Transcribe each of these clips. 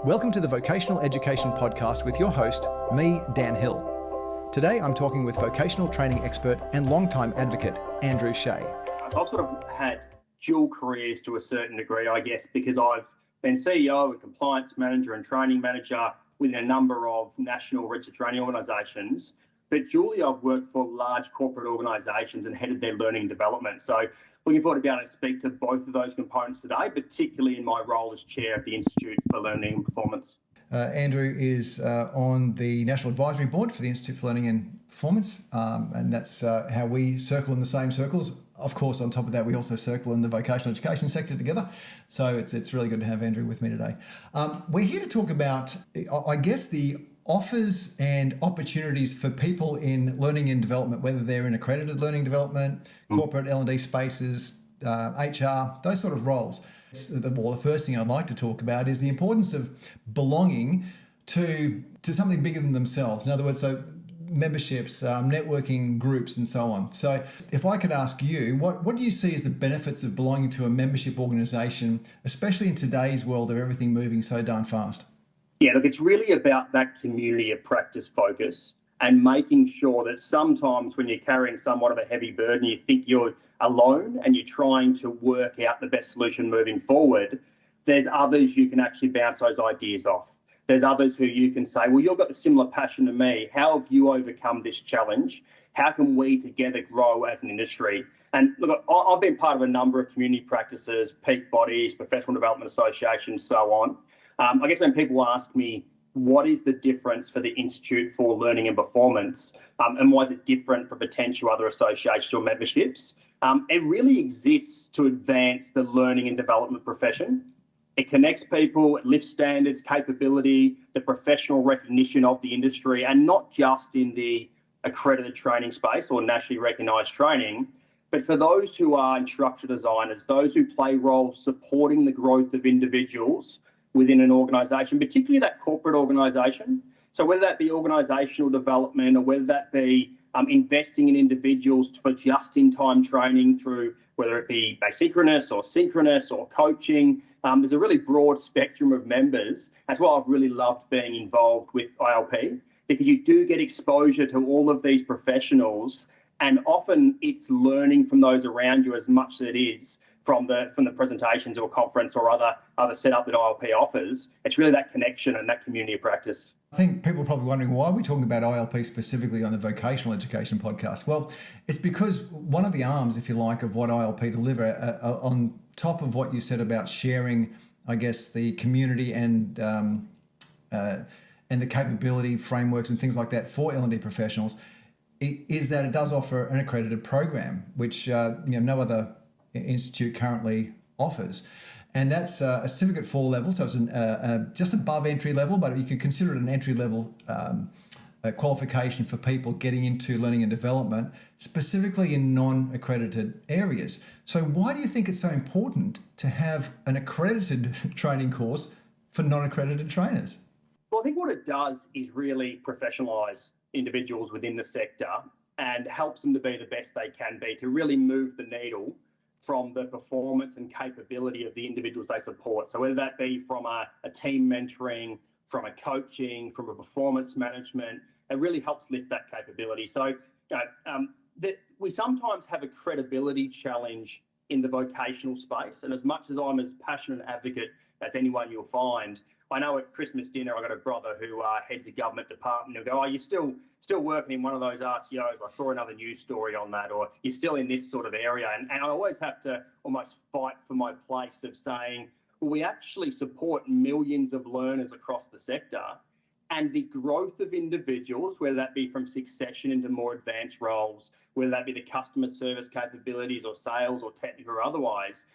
Welcome to the Vocational Education Podcast with your host, me, Dan Hill. Today I'm talking with vocational training expert and longtime advocate, Andrew Shea. I've sort of had dual careers to a certain degree, I guess, because I've been CEO and compliance manager and training manager within a number of national registered training organisations. But dually, I've worked for large corporate organisations and headed their learning and development. So looking forward to being able to speak to both of those components today, particularly in my role as chair of the Institute for Learning and Performance. Andrew is on the National Advisory Board for the Institute for Learning and Performance, and that's how we circle in the same circles. Of course, on top of that, we also circle in the vocational education sector together. So it's really good to have Andrew with me today. We're here to talk about, I guess, the offers and opportunities for people in learning and development, whether they're in accredited learning development, corporate L&D spaces, HR, those sort of roles. Well, the first thing I'd like to talk about is the importance of belonging to something bigger than themselves. In other words, so memberships, networking groups, and so on. So if I could ask you, what do you see as the benefits of belonging to a membership organisation, especially in today's world of everything moving so darn fast? Yeah, look, it's really about that community of practice focus and making sure that sometimes when you're carrying somewhat of a heavy burden, you think you're alone and you're trying to work out the best solution moving forward, there's others you can actually bounce those ideas off. There's others who you can say, well, you've got a similar passion to me. How have you overcome this challenge? How can we together grow as an industry? And look, I've been part of a number of community practices, peak bodies, professional development associations, so on. I guess when people ask me, what is the difference for the Institute for Learning and Performance, and why is it different from potential other associations or memberships? It really exists to advance the learning and development profession. It connects people, it lifts standards, capability, the professional recognition of the industry, and not just in the accredited training space or nationally recognised training, but for those who are instructor designers, those who play roles supporting the growth of individuals within an organisation, particularly that corporate organisation. So whether that be organisational development or whether that be investing in individuals for just-in-time training through whether it be asynchronous or synchronous or coaching, there's a really broad spectrum of members. That's why I've really loved being involved with ILP, because you do get exposure to all of these professionals, and often it's learning from those around you as much as it is from the presentations or conference or other setup that ILP offers. It's really that connection and that community of practice. I think people are probably wondering, why are we talking about ILP specifically on the Vocational Education Podcast? Well, it's because one of the arms, if you like, of what ILP deliver, on top of what you said about sharing, I guess, the community and the capability frameworks and things like that for L&D professionals, is that it does offer an accredited program, which no other institute currently offers. And that's a Certificate 4 level, so it's just above entry level, but you can consider it an entry level qualification for people getting into learning and development, specifically in non-accredited areas. So why do you think it's so important to have an accredited training course for non-accredited trainers? Well, I think what it does is really professionalise individuals within the sector and helps them to be the best they can be, to really move the needle from the performance and capability of the individuals they support. So whether that be from a team mentoring, from a coaching, from a performance management, it really helps lift that capability. So we sometimes have a credibility challenge in the vocational space. And as much as I'm as passionate an advocate as anyone you'll find, I know at Christmas dinner, I've got a brother who heads a government department. He'll go, oh, you're still working in one of those RTOs. I saw another news story on that, or you're still in this sort of area. And I always have to almost fight for my place of saying, well, we actually support millions of learners across the sector, and the growth of individuals, whether that be from succession into more advanced roles, whether that be the customer service capabilities or sales or technical or otherwise,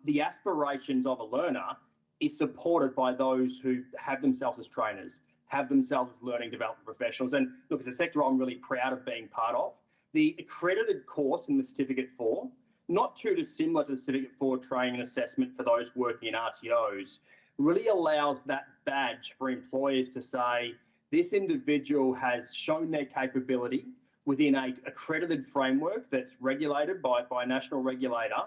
the aspirations of a learner is supported by those who have themselves as trainers, have themselves as learning development professionals. And look, it's a sector I'm really proud of being part of. The accredited course in the Certificate 4, not too dissimilar to the Certificate 4 training and assessment for those working in RTOs, really allows that badge for employers to say, this individual has shown their capability within an accredited framework that's regulated by a national regulator,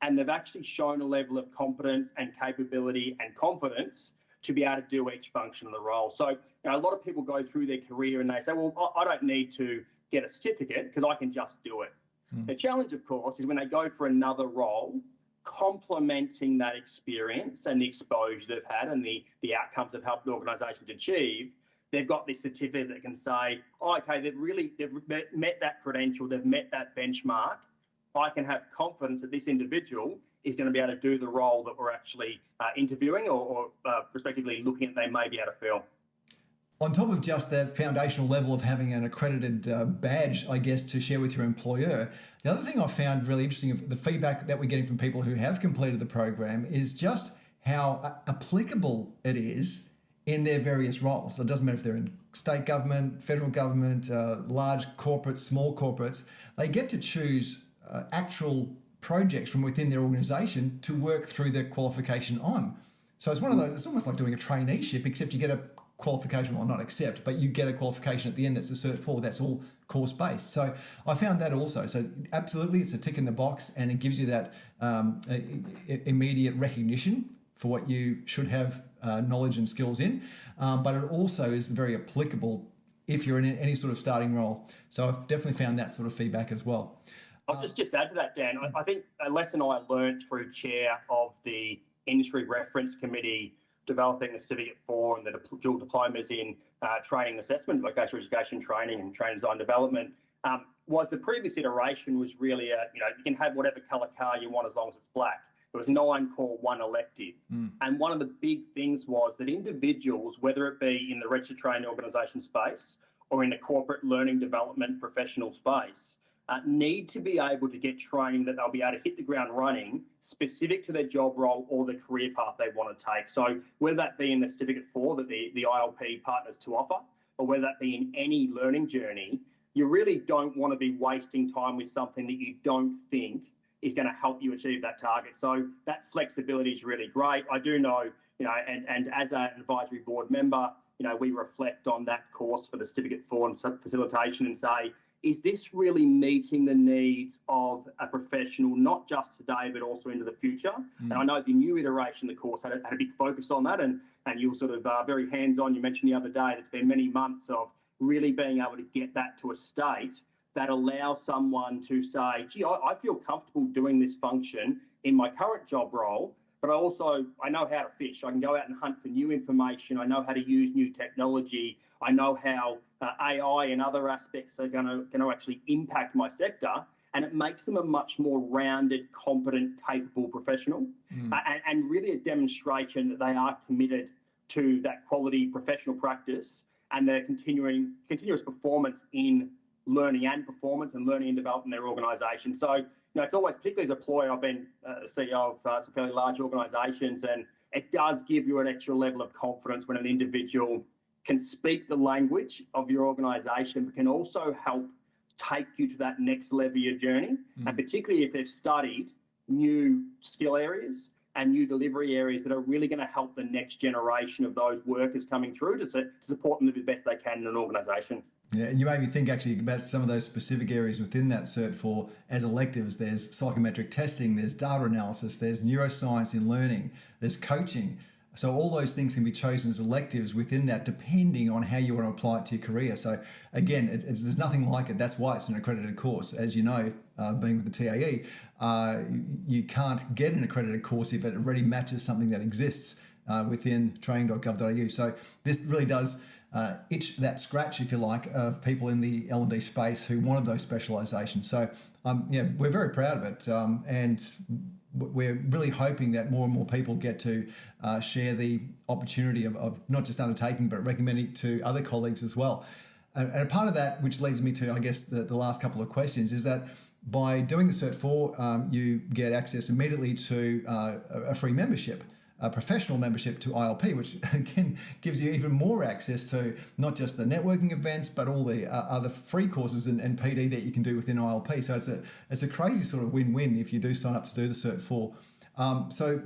and they've actually shown a level of competence and capability and confidence to be able to do each function of the role. So a lot of people go through their career and they say, well, I don't need to get a certificate because I can just do it. The challenge, of course, is when they go for another role, complementing that experience and the exposure they've had and the outcomes they've helped the organisation to achieve, they've got this certificate that can say, oh, okay, they've met that credential, they've met that benchmark. I can have confidence that this individual is going to be able to do the role that we're actually interviewing or respectively looking at they may be able to fill. On top of just that foundational level of having an accredited badge, I guess, to share with your employer, the other thing I found really interesting, the feedback that we're getting from people who have completed the program, is just how applicable it is in their various roles. So it doesn't matter if they're in state government, federal government, large corporates, small corporates, they get to choose actual projects from within their organisation to work through their qualification on. So it's one of those, it's almost like doing a traineeship, except you get a qualification, well, not accept, but you get a qualification at the end that's a Cert 4, that's all course based. So I found that also. So absolutely, it's a tick in the box and it gives you that immediate recognition for what you should have knowledge and skills in, but it also is very applicable if you're in any sort of starting role. So I've definitely found that sort of feedback as well. I'll just add to that, Dan. I think a lesson I learned through chair of the Industry Reference Committee developing the Certificate 4 and the dual diplomas in training assessment, vocational education training and training design development, was the previous iteration was really you can have whatever colour car you want as long as it's black. It was 9 core, 1 elective. And one of the big things was that individuals, whether it be in the registered training organisation space or in the corporate learning development professional space, need to be able to get training that they'll be able to hit the ground running specific to their job role or the career path they want to take. So whether that be in the Certificate 4 that the ILP partners to offer, or whether that be in any learning journey, you really don't want to be wasting time with something that you don't think is going to help you achieve that target. So that flexibility is really great. I do know, and as an advisory board member, we reflect on that course for the Certificate 4 and facilitation and say, is this really meeting the needs of a professional, not just today, but also into the future? And I know the new iteration of the course had a big focus on that, and you were sort of very hands-on. You mentioned the other day that it's been many months of really being able to get that to a state that allows someone to say, gee, I feel comfortable doing this function in my current job role, but I know how to fish. I can go out and hunt for new information. I know how to use new technology. I know how AI and other aspects are going to actually impact my sector, and it makes them a much more rounded, competent, capable professional, and really a demonstration that they are committed to that quality professional practice and their continuous performance in learning and performance and learning and developing their organisation. So, it's always, particularly as a employer, I've been CEO of some fairly large organisations, and it does give you an extra level of confidence when an individual can speak the language of your organisation, but can also help take you to that next level of your journey. And particularly if they've studied new skill areas and new delivery areas that are really going to help the next generation of those workers coming through to support them to do the best they can in an organisation. Yeah, and you made me think actually about some of those specific areas within that Cert 4 as electives. There's psychometric testing, there's data analysis, there's neuroscience in learning, there's coaching. So all those things can be chosen as electives within that, depending on how you want to apply it to your career. So again, there's nothing like it. That's why it's an accredited course. As you know, being with the TAE, you can't get an accredited course if it already matches something that exists within training.gov.au. So this really does itch that scratch, if you like, of people in the L&D space who wanted those specialisations. So we're very proud of it, and we're really hoping that more and more people get to share the opportunity of not just undertaking, but recommending it to other colleagues as well. And a part of that, which leads me to, I guess, the last couple of questions, is that by doing the Cert 4, you get access immediately to a free membership, a professional membership to ILP, which again gives you even more access to not just the networking events, but all the other free courses and PD that you can do within ILP. So it's a crazy sort of win-win if you do sign up to do the Cert 4. So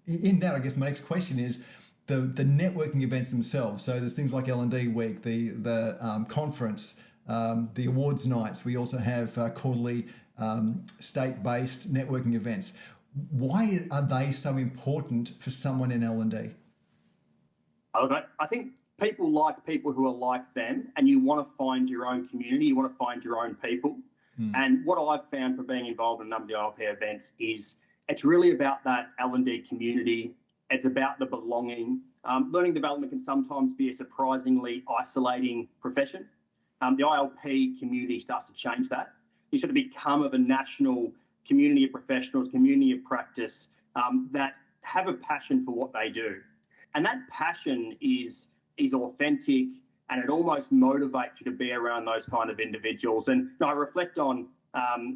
in that, I guess my next question is the networking events themselves. So there's things like L&D Week, the conference, the awards nights. We also have quarterly state-based networking events. Why are they so important for someone in L&D? I think people like people who are like them, and you want to find your own community, you want to find your own people. And what I've found from being involved in a number of the ILP events is it's really about that L&D community. It's about the belonging. Learning development can sometimes be a surprisingly isolating profession. The ILP community starts to change that. You sort of become of a national community of professionals, community of practice that have a passion for what they do. And that passion is authentic, and it almost motivates you to be around those kind of individuals. And I reflect on,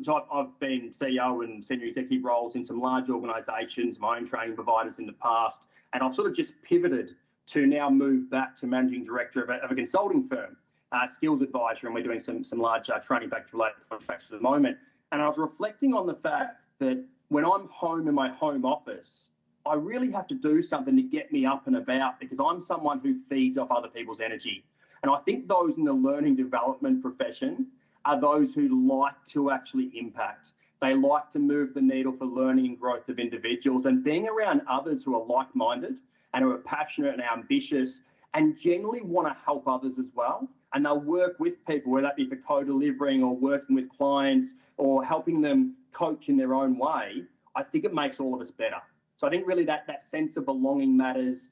so I've been CEO and senior executive roles in some large organisations, my own training providers in the past, and I've sort of just pivoted to now move back to managing director of a consulting firm, Skills Advisor, and we're doing some large training package related contracts at the moment. And I was reflecting on the fact that when I'm home in my home office, I really have to do something to get me up and about, because I'm someone who feeds off other people's energy. And I think those in the learning development profession are those who like to actually impact. They like to move the needle for learning and growth of individuals, and being around others who are like-minded and who are passionate and ambitious and generally want to help others as well. And they'll work with people, whether that be for co-delivering or working with clients or helping them coach in their own way. I think it makes all of us better. So I think really that sense of belonging matters,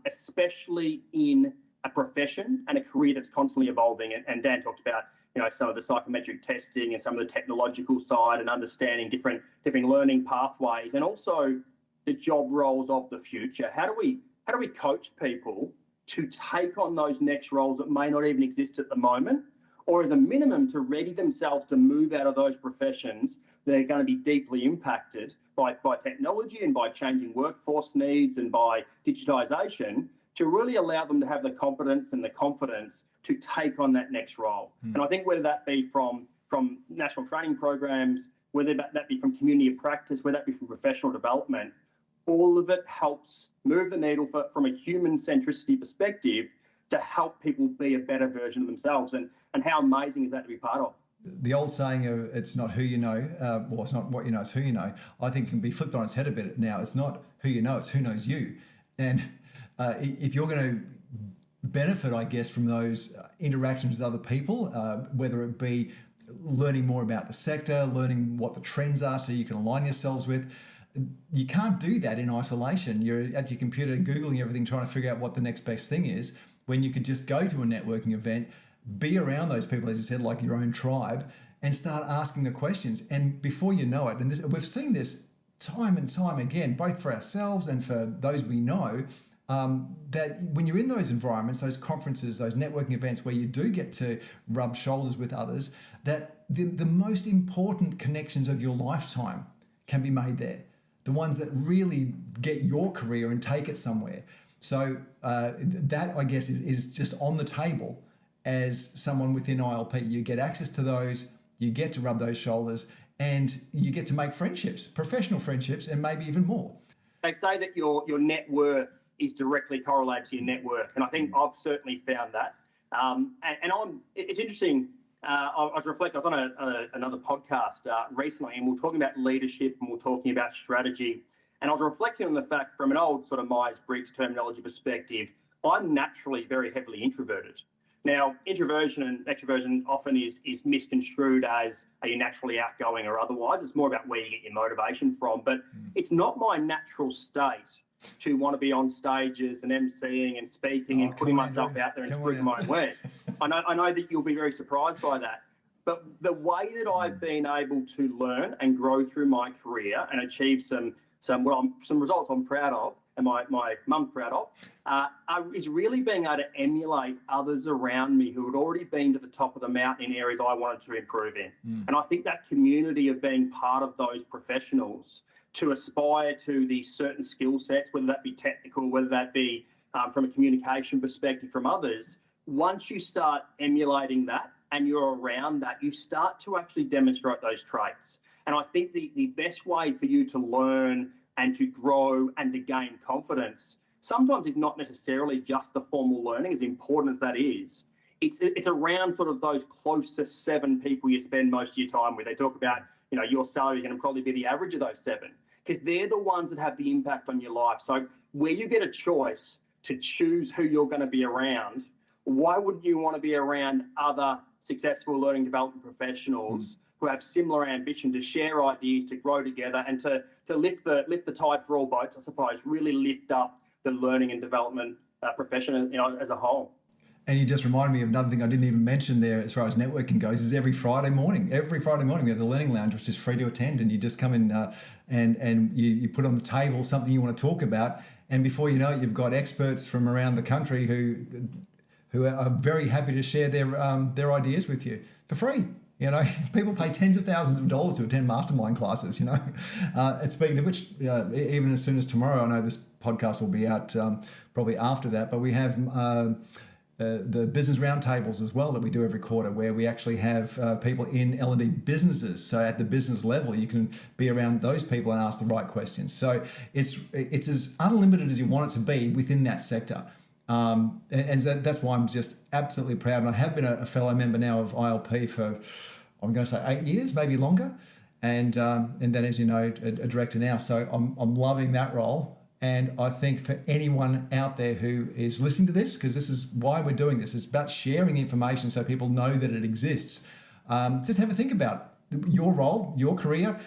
especially in a profession and a career that's constantly evolving. And Dan talked about, some of the psychometric testing and some of the technological side and understanding different learning pathways, and also the job roles of the future. How do we coach people to take on those next roles that may not even exist at the moment, or as a minimum to ready themselves to move out of those professions that are going to be deeply impacted by technology and by changing workforce needs and by digitisation, to really allow them to have the competence and the confidence to take on that next role. And I think whether that be from national training programs, whether that be from community of practice, whether that be from professional development, all of it helps move the needle from a human centricity perspective to help people be a better version of themselves. And how amazing is that to be part of? The old saying of it's not who you know, well, it's not what you know, it's who you know, I think can be flipped on its head a bit now. It's not who you know, it's who knows you. And if you're going to benefit, I guess, from those interactions with other people, whether it be learning more about the sector, learning what the trends are so you can align yourselves with, you can't do that in isolation. You're at your computer Googling everything, trying to figure out what the next best thing is, when you could just go to a networking event, be around those people, as you said, like your own tribe, and start asking the questions. And before you know it, and we've seen this time and time again, both for ourselves and for those we know, that when you're in those environments, those conferences, those networking events where you do get to rub shoulders with others, that the most important connections of your lifetime can be made there. The ones that really get your career and take it somewhere. So that, I guess, is just on the table as someone within ILP. You get access to those, you get to rub those shoulders, and you get to make friendships, professional friendships, and maybe even more. They say that your net worth is directly correlated to your network, and I think I've certainly found that. It's interesting. I was reflecting. I was on another podcast recently, and we were talking about leadership and we were talking about strategy. And I was reflecting on the fact, from an old sort of Myers-Briggs terminology perspective, I'm naturally very heavily introverted. Now, introversion and extroversion often is misconstrued as, are you naturally outgoing or otherwise? It's more about where you get your motivation from. But it's not my natural state to want to be on stages and emceeing and speaking and putting myself out there and spreading my own word. I know that you'll be very surprised by that. But the way that I've been able to learn and grow through my career and achieve some results I'm proud of, and my mum's proud of, is really being able to emulate others around me who had already been to the top of the mountain in areas I wanted to improve in. And I think that community of being part of those professionals to aspire to these certain skill sets, whether that be technical, whether that be from a communication perspective from others, once you start emulating that and you're around that, you start to actually demonstrate those traits. And I think the best way for you to learn and to grow and to gain confidence sometimes is not necessarily just the formal learning, as important as that is. It's around sort of those closest 7 people you spend most of your time with. They talk about, your salary is going to probably be the average of those 7, because they're the ones that have the impact on your life. So where you get a choice to choose who you're going to be around, why would you want to be around other successful learning development professionals who have similar ambition to share ideas, to grow together, and to lift the tide for all boats, I suppose, really lift up the learning and development profession, as a whole. And you just reminded me of another thing I didn't even mention there as far as networking goes, is every Friday morning we have the Learning Lounge, which is free to attend, and you just come in and you put on the table something you want to talk about, and before you know it, you've got experts from around the country who are very happy to share their ideas with you for free. People pay tens of thousands of dollars to attend mastermind classes, And speaking of which, even as soon as tomorrow, I know this podcast will be out probably after that, but we have the business roundtables as well that we do every quarter, where we actually have people in L&D businesses. So at the business level, you can be around those people and ask the right questions. So it's as unlimited as you want it to be within that sector. And so that's why I'm just absolutely proud. And I have been a fellow member now of ILP for, I'm going to say 8 years, maybe longer. And then, as you know, a director now. So I'm loving that role. And I think for anyone out there who is listening to this, because this is why we're doing this, it's about sharing information so people know that it exists. Just have a think about your role, your career.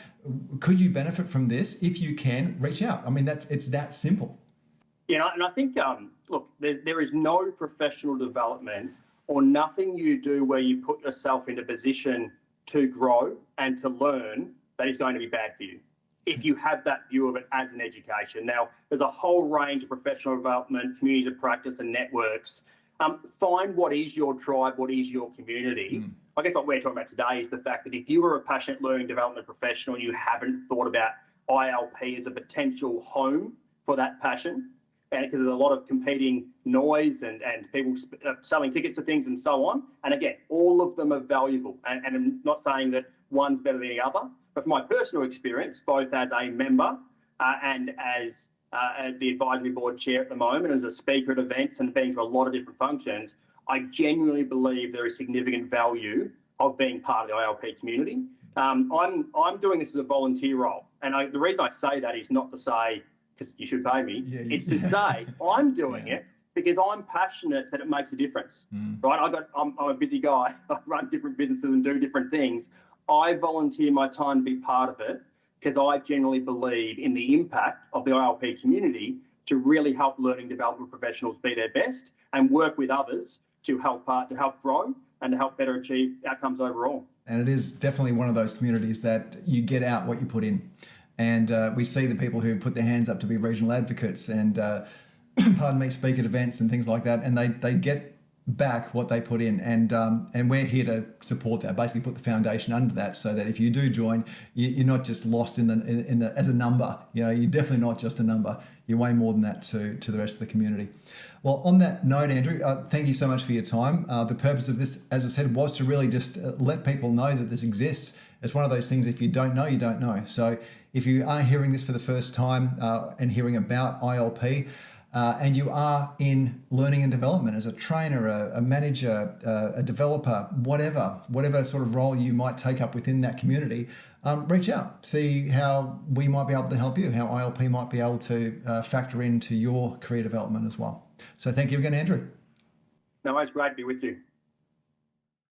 Could you benefit from this? If you can, reach out. I mean, it's that simple. And I think, look, there is no professional development or nothing you do where you put yourself in a position to grow and to learn that is going to be bad for you, if you have that view of it as an education. Now, there's a whole range of professional development, communities of practice and networks. Find what is your tribe, what is your community. I guess what we're talking about today is the fact that if you are a passionate learning development professional and you haven't thought about ILP as a potential home for that passion, and because there's a lot of competing noise and people selling tickets to things and so on. And again, all of them are valuable. And I'm not saying that one's better than the other, but from my personal experience, both as a member and as the advisory board chair at the moment, as a speaker at events and being to a lot of different functions, I genuinely believe there is significant value of being part of the ILP community. I'm doing this as a volunteer role. And the reason I say that is not to say, because you should pay me, it's to say I'm doing it because I'm passionate that it makes a difference, right? I'm a busy guy. I run different businesses and do different things. I volunteer my time to be part of it because I generally believe in the impact of the ILP community to really help learning development professionals be their best and work with others to help grow and to help better achieve outcomes overall. And it is definitely one of those communities that you get out what you put in. And we see the people who put their hands up to be regional advocates and, pardon me, speak at events and things like that, and they get back what they put in. And we're here to support that, basically put the foundation under that, so that if you do join, you're not just lost in the as a number. You're definitely not just a number. You're way more than that to the rest of the community. Well, on that note, Andrew, thank you so much for your time. The purpose of this, as I said, was to really just let people know that this exists. It's one of those things, if you don't know, you don't know. So if you are hearing this for the first time and hearing about ILP, and you are in learning and development as a trainer, a manager, a developer, whatever sort of role you might take up within that community, reach out, see how we might be able to help you, how ILP might be able to factor into your career development as well. So thank you again, Andrew. No, it's great to be with you.